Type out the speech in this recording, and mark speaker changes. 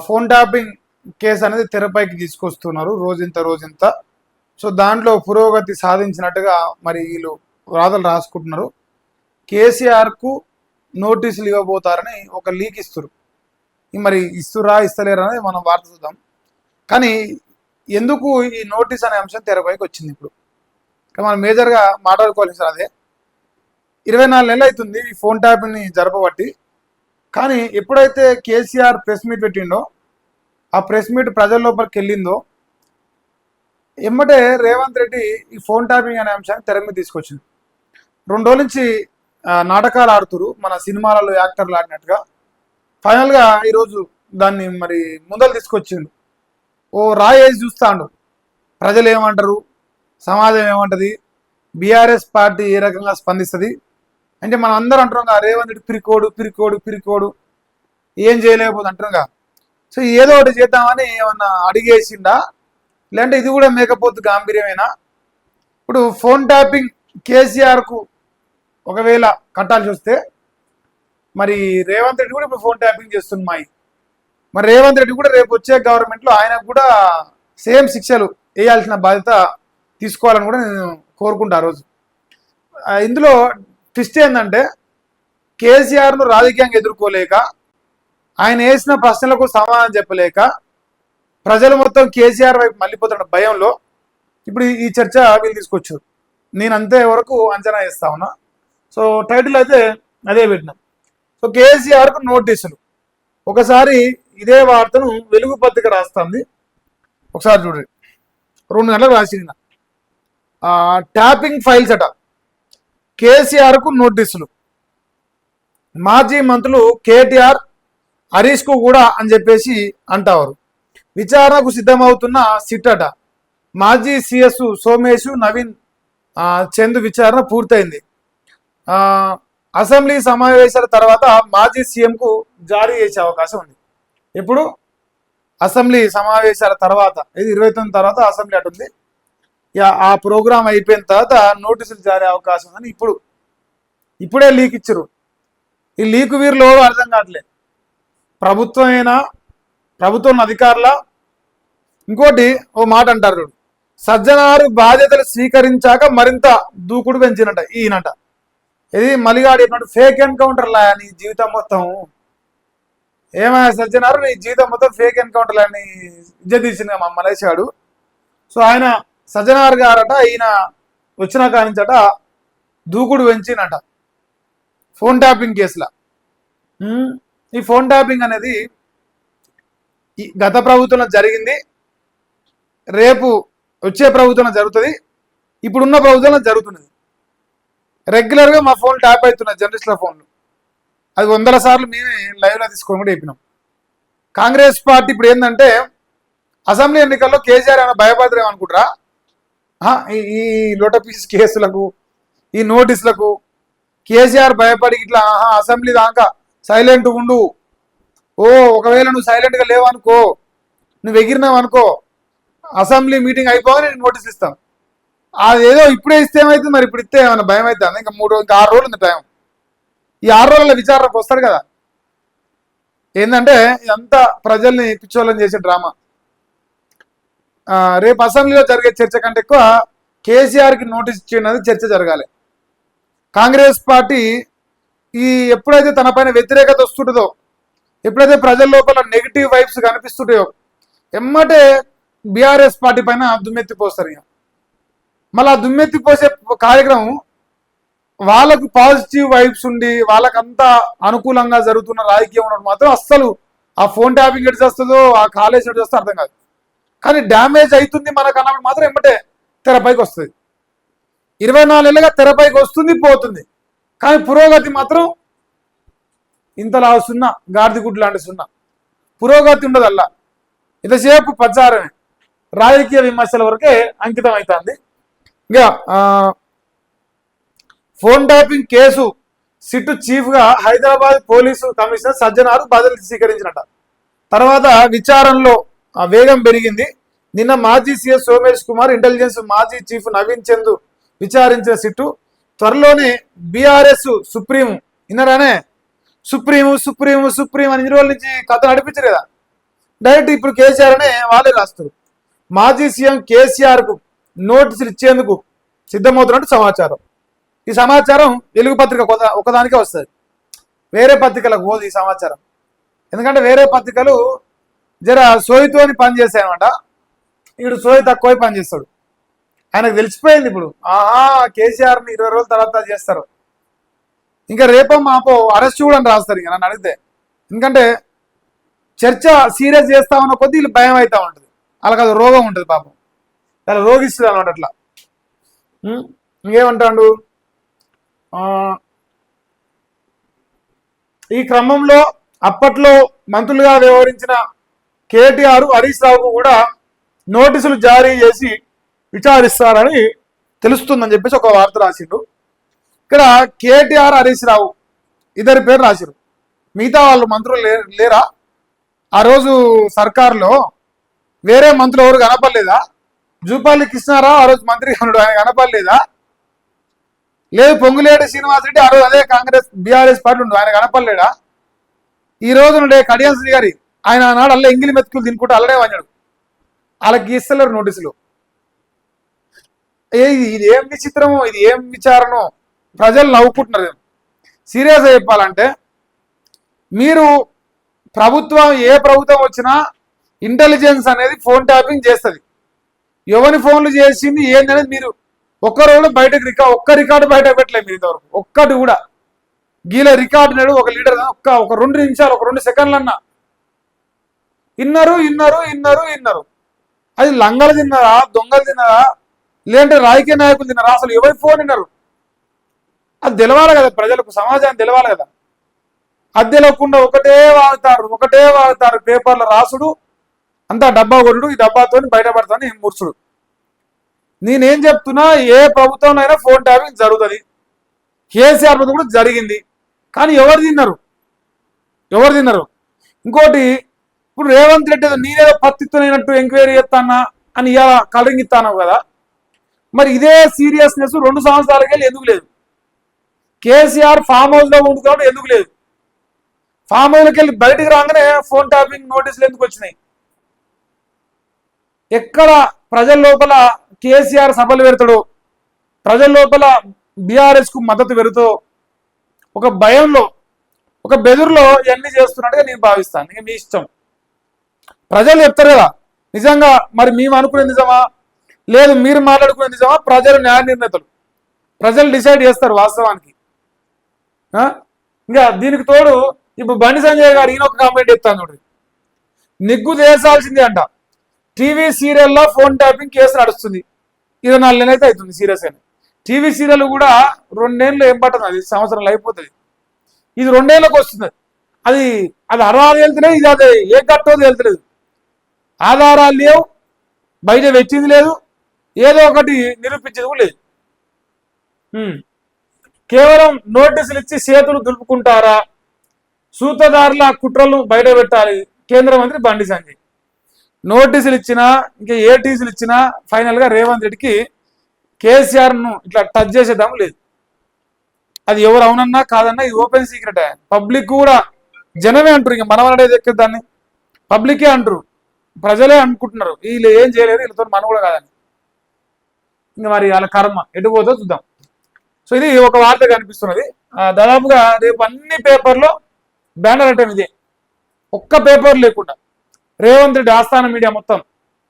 Speaker 1: Phone tapping case అనేది తెరపైకి తీసుకొస్తున్నారు రోజంత రోజంత. సో దాంట్లో పురోగతి సాధించినట్టుగా మరి వీళ్ళు వాదనలు రాసుకుంటున్నారు. కేసీఆర్కు నోటీసులు ఇవ్వబోతారని ఒక లీక్ ఇస్తారు. మరి ఇస్తురా ఇస్తలేరా అనేది మనం వార్త చూద్దాం. కానీ ఎందుకు ఈ నోటీస్ అనే అంశం తెరపైకి వచ్చింది ఇప్పుడు మనం మేజర్గా మాట్లాడుకోవాల్సింది అదే. 24 నెలలు అవుతుంది ఈ ఫోన్ ట్యాపింగ్ని జరపబట్టి. కానీ ఎప్పుడైతే కేసీఆర్ ప్రెస్ మీట్ పెట్టిండో, ఆ ప్రెస్ మీట్ ప్రజల లోపలికి వెళ్ళిందో, ఎమ్మటే రేవంత్ రెడ్డి ఈ ఫోన్ ట్యాపింగ్ అనే అంశాన్ని తెర మీద తీసుకొచ్చింది. 2 రోజుల నుంచి నాటకాలు ఆడుతురు, మన సినిమాలలో యాక్టర్లు ఆడినట్టుగా. ఫైనల్గా ఈరోజు దాన్ని మరి ముందలు తీసుకొచ్చిండు. ఓ రాయేసి చూస్తాడు, ప్రజలు ఏమంటారు, సమాజం ఏమంటుంది, బీఆర్ఎస్ పార్టీ ఏ రకంగా స్పందిస్తుంది అంటే మనం అందరూ అంటున్నాం కదా, రేవంత్ రెడ్డి పిరికోడు పిరికోడు పిరికోడు ఏం చేయలేకపోతే అంటున్నాం. సో ఏదో ఒకటి చేద్దామని ఏమన్నా అడిగేసిండా, లేదంటే ఇది కూడా మేకపోతు గాంభీర్యమేనా? ఇప్పుడు ఫోన్ ట్యాపింగ్ కేసీఆర్కు ఒకవేళ కట్టాల్సి వస్తే మరి రేవంత్ రెడ్డి కూడా ఇప్పుడు ఫోన్ ట్యాపింగ్ చేస్తున్నాయి. మరి రేవంత్ రెడ్డి కూడా రేపు వచ్చే గవర్నమెంట్లో ఆయనకు కూడా సేమ్ శిక్షలు వేయాల్సిన బాధ్యత తీసుకోవాలని కూడా నేను కోరుకుంటా. ఆ రోజు ఇందులో ట్విస్ట్ ఏంటంటే, కేసీఆర్ను రాజకీయంగా ఎదుర్కోలేక, ఆయన వేసిన ప్రశ్నలకు సమాధానం చెప్పలేక ప్రజలు మొత్తం కేసీఆర్ వైపు మళ్ళీపోతున్న భయంలో ఇప్పుడు ఈ చర్చ వీళ్ళు తీసుకొచ్చారు. నేను అంతే వరకు అంచనా వేస్తా ఉన్నా. సో టైటిల్ అయితే అదే పెట్టినా. సో కేసీఆర్కు నోటీసులు. ఒకసారి ఇదే వార్తను వెలుగు పత్రిక రాస్తుంది, ఒకసారి చూడండి. 2 గంటలకు రాసిన ట్యాపింగ్ ఫైల్స్ అట, కేసీఆర్కు నోటీసులు. మాజీ మంత్రులు కేటీఆర్, హరీష్కు కూడా అని చెప్పేసి అంటారు. విచారణకు సిద్ధమవుతున్న సిట్ అట. మాజీ సిఎస్ సోమేష్, నవీన్ చంద్ విచారణ పూర్తయింది. అసెంబ్లీ సమావేశాల తర్వాత మాజీ సీఎంకు జారీ చేసే అవకాశం ఉంది. ఇప్పుడు అసెంబ్లీ సమావేశాల తర్వాత, ఇది 29 తర్వాత అసెంబ్లీ అటుంది. ఆ ప్రోగ్రాం అయిపోయిన తర్వాత నోటీసులు జారీ అవకాశం ఉందని ఇప్పుడే లీక్ ఇచ్చారు. ఈ లీక్ వీరిలో అర్థం కావట్లేదు, ప్రభుత్వం అయినా ప్రభుత్వం అధికారుల. ఇంకోటి ఓ మాట అంటారు, సజ్జనారు బాధ్యతలు స్వీకరించాక మరింత దూకుడు పెంచినట ఈయనట. ఇది మలిగాడు చెప్పినట్టు ఫేక్ ఎన్కౌంటర్లా నీ జీవితం మొత్తం. ఏమైనా సజ్జనారు నీ జీవితం మొత్తం ఫేక్ ఎన్కౌంటర్లా అని ఇజ్జతీసిన మలేషియాడు. సో ఆయన సజ్జనార్ గారట, ఈయన వచ్చిన కానించట దూకుడు పెంచినట ఫోన్ ట్యాపింగ్ కేసులో. ఈ ఫోన్ ట్యాపింగ్ అనేది గత ప్రభుత్వంలో జరిగింది, రేపు వచ్చే ప్రభుత్వంలో జరుగుతుంది, ఇప్పుడున్న ప్రభుత్వంలో జరుగుతున్నది. రెగ్యులర్గా మా ఫోన్ ట్యాప్ అవుతున్నాయి, జర్నలిస్టుల ఫోన్లు. అది 100 సార్లు మేమే లైవ్లో తీసుకొని కూడా చెప్పినాం. కాంగ్రెస్ పార్టీ ఇప్పుడు ఏంటంటే, అసెంబ్లీ ఎన్నికల్లో కేసీఆర్ ఏమైనా భయపడతారేమనుకుంటారా? ఈ లోటపీస్ కేసులకు, ఈ నోటీసులకు కేసీఆర్ భయపడి ఇట్లా అసెంబ్లీ దాకా సైలెంట్ ఉండు, ఓ ఒకవేళ నువ్వు సైలెంట్గా లేవనుకో, నువ్వు ఎగిరినావు అనుకో, అసెంబ్లీ మీటింగ్ అయిపోగానే నేను నోటీస్ ఇస్తాను. అదేదో ఇప్పుడే ఇస్తే ఏమైతుంది, మరి ఇప్పుడు ఇస్తే ఏమైనా భయం అవుతుంది? ఇంకా 6 రోజులు ఉంది టైం. ఈ 6 రోజుల విచారణకు వస్తాడు కదా. ఏంటంటే ఇదంతా ప్రజల్ని పిచ్చోళ్ళని చేసే డ్రామా. రేపు అసెంబ్లీలో జరిగే చర్చ కంటే ఎక్కువ కేసీఆర్కి నోటీస్ ఇచ్చేది చర్చ జరగాలి. కాంగ్రెస్ పార్టీ ఎప్పుడైతే తన పైన వ్యతిరేకత వస్తుంటుందో, ఎప్పుడైతే ప్రజల లోపల నెగిటివ్ వైబ్స్ కనిపిస్తుంటాయో, ఎమ్మటే బీఆర్ఎస్ పార్టీ పైన దుమ్మెత్తిపోస్తారు. ఇక మళ్ళీ దుమ్మెత్తిపోసే కార్యక్రమం వాళ్ళకు పాజిటివ్ వైబ్స్ ఉండి వాళ్ళకంతా అనుకూలంగా జరుగుతున్న రాజకీయం ఉన్నప్పుడు మాత్రం అస్సలు ఆ ఫోన్ ట్యాపింగ్ ఎటు చేస్తుందో, ఆ కాలేజ్ ఎటు చేస్తుందో అర్థం కాదు. కానీ డ్యామేజ్ అవుతుంది మనకు అన్నప్పుడు మాత్రం ఎమ్మటే తెరపైకి వస్తుంది. 24 నెలలుగా తెరపైకి వస్తుంది పోతుంది, కానీ పురోగతి మాత్రం ఇంతలా సున్నా, గాడిదగుడ్డు లాంటి సున్నా. పురోగతి ఉండదు. అల్లా ఇంతసేపు ప్రచారమే, రాజకీయ విమర్శల వరకే అంకితం అవుతుంది. ఇంకా ఫోన్ ట్యాపింగ్ కేసు సిట్ చీఫ్గా హైదరాబాద్ పోలీసు కమిషనర్ సజ్జనారు బాధ్యతలు స్వీకరించినట. తర్వాత విచారణలో వేగం పెరిగింది. నిన్న మాజీ సీఎస్ సోమేష్ కుమార్, ఇంటెలిజెన్స్ మాజీ చీఫ్ నవీన్ చంద్ విచారించిన సిట్టు త్వరలోనే బీఆర్ఎస్ సుప్రీం, విన్నారానే, సుప్రీం సుప్రీం సుప్రీం అని 2 రోజుల నుంచి కథ నడిపించారు కదా, డైరెక్ట్ ఇప్పుడు కేసీఆర్ అనే వాళ్ళే రాస్తారు. మాజీ సీఎం కేసీఆర్ కు నోటీసులు ఇచ్చేందుకు సిద్ధమవుతున్నట్టు సమాచారం. ఈ సమాచారం వెలుగు పత్రిక ఒకదానికే వస్తుంది, వేరే పత్రికలకు పోదు ఈ సమాచారం. ఎందుకంటే వేరే పత్రికలు జర సోయితోని పనిచేస్తాయనమాట, వీడు సోయి తక్కువ పనిచేస్తాడు. ఆయనకు తెలిసిపోయింది ఇప్పుడు, ఆహా కేసీఆర్ని 20 రోజుల తర్వాత చేస్తారు, ఇంకా రేపో మాపో అరెస్ట్ కూడా అని రాస్తారు ఇక నన్ను అడిగితే. ఎందుకంటే చర్చ సీరియస్ చేస్తా ఉన్న కొద్దీ వీళ్ళు భయం అవుతూ ఉంటుంది, వాళ్ళకి అది రోగం ఉంటుంది పాపం, అలా రోగిస్తుంది అనమాట అట్లా. ఇంకేమంటాడు, ఈ క్రమంలో అప్పట్లో మంత్రులుగా వ్యవహరించిన కేటీఆర్ హరీష్ రావుకు కూడా నోటీసులు జారీ చేసి విచారిస్తారని తెలుస్తుందని చెప్పేసి ఒక వార్త రాసిండు. ఇక్కడ కేటీఆర్ హరీష్ రావు ఇద్దరి పేరు రాసిరు, మిగతా వాళ్ళు మంత్రులు లేరా? ఆ రోజు సర్కారులో వేరే మంత్రులు ఎవరు కనపడలేదా? జూపల్లి కృష్ణారావు ఆ రోజు మంత్రి అన్నాడు, ఆయన కనపడలేదా? లేదు పొంగులేటి శ్రీనివాసరెడ్డి ఆ రోజు అదే కాంగ్రెస్ బీఆర్ఎస్ పార్టీ ఉండు, ఆయన కనపడలేడా? ఈ రోజు నుండే కడియం శ్రీ గారి ఆయన నాడు అల్ల ఎంగిలి మెతుకులు తినుకుంటూ అల్లడే వాడాడు, వాళ్ళకి ఇస్తలేరు నోటీసులు. ఇది ఏం విచిత్రమో, ఇది ఏం విచారణో, ప్రజలు నవ్వుకుంటున్నారు. సీరియస్గా చెప్పాలంటే మీరు ప్రభుత్వం ఏ ప్రభుత్వం వచ్చినా ఇంటెలిజెన్స్ అనేది ఫోన్ ట్యాపింగ్ చేస్తుంది. ఎవరి ఫోన్లు చేసింది ఏంటనేది మీరు ఒక్క రోజు బయటకు ఒక్క రికార్డు బయట పెట్టలేదు మీరు ఇంతవరకు, ఒక్కటి కూడా. గీల రికార్డు నాడు ఒక లీడర్ ఒక 2 నిమిషాలు ఒక 2 సెకండ్లన్నా ఇన్నారు. అది లంగలు తిన్నారా, దొంగలు తిన్నారా, లేదంటే రాజకీయ నాయకులు తిన్నారా, అసలు ఎవరి ఫోన్ విన్నారు? అది తెలవాలి కదా ప్రజలకు, సమాజానికి తెలవాలి కదా. అది తెలియకుండా ఒకటే వాగుతారు పేపర్ల రాసుడు, అంతా డబ్బా కొడుడు, ఈ డబ్బాతో బయటపడతాను మూర్చుడు. నేనేం చెప్తున్నా, ఏ ప్రభుత్వంలో అయినా ఫోన్ ట్యాపింగ్ జరుగుతుంది, కేసీఆర్ కూడా జరిగింది. కానీ ఎవరు తిన్నారు? ఇంకోటి, ఇప్పుడు రేవంత్ రెడ్డి నేనేదో పత్తిత్తునైనట్టు ఎంక్వైరీ చేస్తానా అని ఇలా కలరింగ్ ఇస్తాను కదా, మరి ఇదే సీరియస్నెస్ 2 సంవత్సరాలకెళ్ళి ఎందుకు లేదు? కేసీఆర్ ఫామ్ హౌస్ లో ఉంటున్నాడు ఎందుకు లేదు? ఫామ్ హౌస్కి వెళ్ళి బయటికి రాగానే ఫోన్ ట్యాపింగ్ నోటీసులు ఎందుకు వచ్చినాయి? ఎక్కడ ప్రజల లోపల కేసీఆర్ సభలు పెడతాడు, ప్రజల లోపల బీఆర్ఎస్ కు మద్దతు పెడుతూ ఒక భయంలో, ఒక బెదురులో ఇవన్నీ చేస్తున్నట్టుగా నేను భావిస్తాను. ఇక మీ ఇష్టం, ప్రజలు చెప్తారు కదా నిజంగా. మరి మేము అనుకునే నిజమా, లేదు మీరు మాట్లాడుకునే నిజమా? ప్రజలు న్యాయ నిర్ణేతలు, ప్రజలు డిసైడ్ చేస్తారు వాస్తవానికి. ఇంకా దీనికి తోడు ఇప్పుడు బండి సంజయ్ గారు ఈయన ఒక కామెంట్ చెప్తాను చూడండి, నిగ్గు చేసాల్సిందే అంట. టీవీ సీరియల్లో ఫోన్ ట్యాపింగ్ కేసు నడుస్తుంది, 24 నెలలు అయితే అవుతుంది సీరియస్ అని. టీవీ సీరియల్ కూడా 2 నెలలు ఏం పట్టదు, అది సంవత్సరాలు అయిపోతుంది. ఇది 2 నెలలకు వస్తుంది. అది అర్హాలు వెళ్తలేదు, ఇది అది ఏ కట్టోది వెళ్తలేదు, ఆధారాలు లేవు, బయట పెట్టింది లేదు, ఏదో ఒకటి నిరూపించేది కూడా లేదు. కేవలం నోటీసులు ఇచ్చి చేతులు దులుపుకుంటారా? సూత్రధారుల కుట్రలను బయట పెట్టాలి కేంద్ర మంత్రి బండి సంజయ్. నోటీసులు ఇచ్చినా, ఇంకా ఏ టీసులు ఇచ్చినా ఫైనల్ గా రేవంత్ రెడ్డికి కేసీఆర్ ను ఇట్లా టచ్ చేసేద్దాం లేదు. అది ఎవరు అవునన్నా కాదన్నా ఇది ఓపెన్ సీక్రెట్. పబ్లిక్ కూడా జనమే అంటారు, ఇంకా మనం అనేది ఎక్కే దాన్ని పబ్లికే అంటారు, ప్రజలే అనుకుంటున్నారు వీళ్ళు ఏం చేయలేరు, వీళ్ళతో మనం కూడా కాదని. ఇంకా మరి వాళ్ళ కర్మ ఎటు పోతుందో చూద్దాం. సో ఇది ఒక వార్త కనిపిస్తున్నది. దాదాపుగా రేపు అన్ని పేపర్లో బ్యానర్ ఐటమ్ ఇదే, ఒక్క పేపర్ లేకుండా రేవంత్ రెడ్డి ఆస్థాన మీడియా మొత్తం